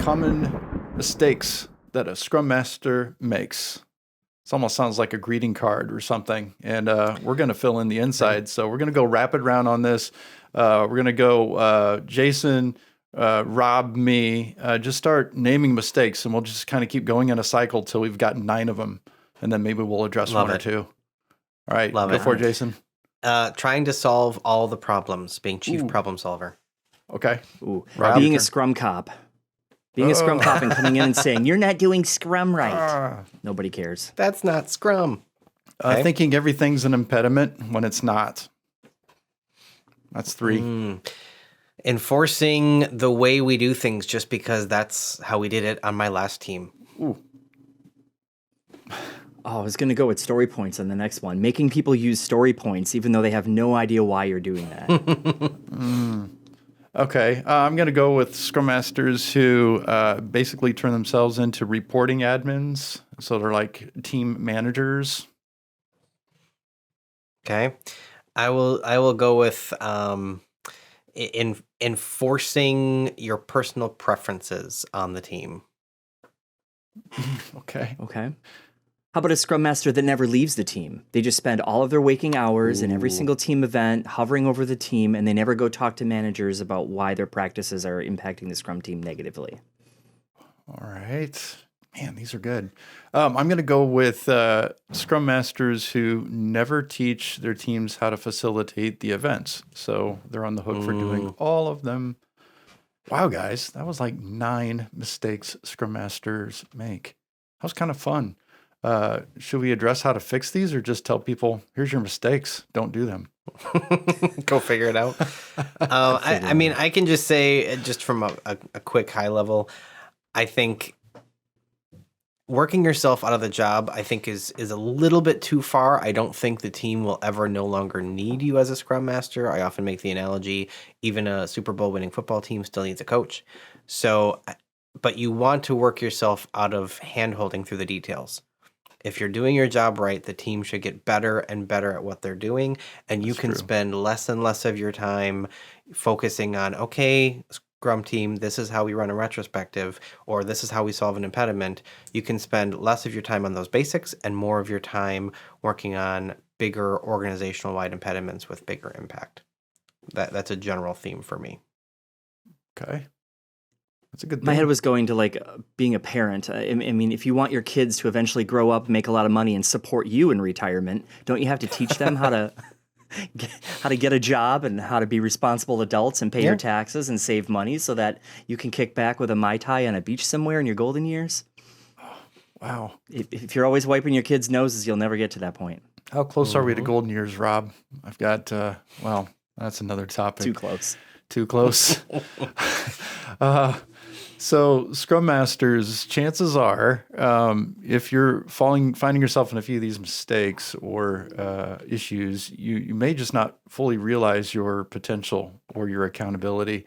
common mistakes that a Scrum Master makes. It almost sounds like a greeting card or something. And we're going to fill in the inside. So we're going to go rapid round on this. We're going to go Jason, Rob, me. Just start naming mistakes, and we'll just kind of keep going in a cycle till we've got 9 of them. And then maybe we'll address one or two. All right, go for it, Jason. Trying to solve all the problems, being chief problem solver. Okay. Being a Scrum cop. Being a Scrum cop and coming in and saying, you're not doing Scrum right. Nobody cares. That's not Scrum. Okay. Thinking everything's an impediment when it's not. That's 3. Enforcing the way we do things just because that's how we did it on my last team. Ooh. Oh, I was going to go with story points on the next one. Making people use story points even though they have no idea why you're doing that. Okay, I'm going to go with Scrum Masters who basically turn themselves into reporting admins. So they're like team managers. Okay, I will go with enforcing your personal preferences on the team. Okay. How about a Scrum Master that never leaves the team? They just spend all of their waking hours in every single team event, hovering over the team, and they never go talk to managers about why their practices are impacting the Scrum team negatively. All right. Man, these are good. I'm going to go with Scrum Masters who never teach their teams how to facilitate the events. So they're on the hook for doing all of them. Wow, guys, that was like 9 mistakes Scrum Masters make. That was kind of fun. Should we address how to fix these or just tell people, here's your mistakes, don't do them? Go figure it out. I mean, I can just say, just from a quick high level, I think working yourself out of the job, I think is a little bit too far. I don't think the team will ever no longer need you as a Scrum Master. I often make the analogy, even a Super Bowl winning football team still needs a coach. So, but you want to work yourself out of hand-holding through the details. If you're doing your job right, the team should get better and better at what they're doing, and you can spend less and less of your time focusing on, okay, Scrum team, this is how we run a retrospective, or this is how we solve an impediment. You can spend less of your time on those basics and more of your time working on bigger organizational-wide impediments with bigger impact. That's a general theme for me. Okay. That's a good thing. My head was going to like being a parent. I mean, if you want your kids to eventually grow up, make a lot of money, and support you in retirement, don't you have to teach them how to get a job and how to be responsible adults and pay your taxes and save money so that you can kick back with a Mai Tai on a beach somewhere in your golden years? Wow. If you're always wiping your kids' noses, you'll never get to that point. How close are we to golden years, Rob? I've got, well, that's another topic. Too close. Too close. So Scrum Masters, chances are, if you're finding yourself in a few of these mistakes or issues, you may just not fully realize your potential or your accountability.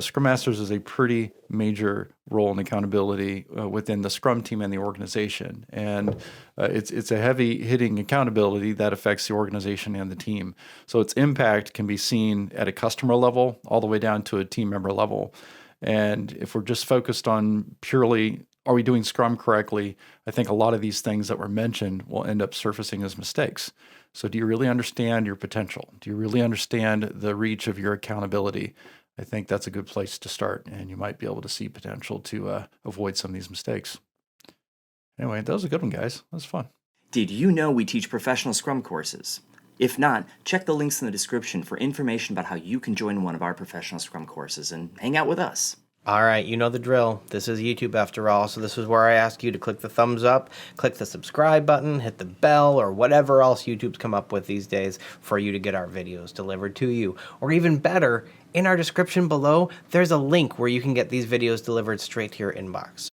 Scrum Masters is a pretty major role in accountability within the Scrum team and the organization. And it's a heavy hitting accountability that affects the organization and the team. So its impact can be seen at a customer level all the way down to a team member level. And if we're just focused on purely, are we doing Scrum correctly? I think a lot of these things that were mentioned will end up surfacing as mistakes. So do you really understand your potential? Do you really understand the reach of your accountability? I think that's a good place to start, and you might be able to see potential to avoid some of these mistakes. Anyway, that was a good one, guys. That was fun. Did you know we teach professional Scrum courses? If not, check the links in the description for information about how you can join one of our professional Scrum courses and hang out with us. All right, you know the drill. This is YouTube after all, so this is where I ask you to click the thumbs up, click the subscribe button, hit the bell, or whatever else YouTube's come up with these days for you to get our videos delivered to you. Or even better, in our description below, there's a link where you can get these videos delivered straight to your inbox.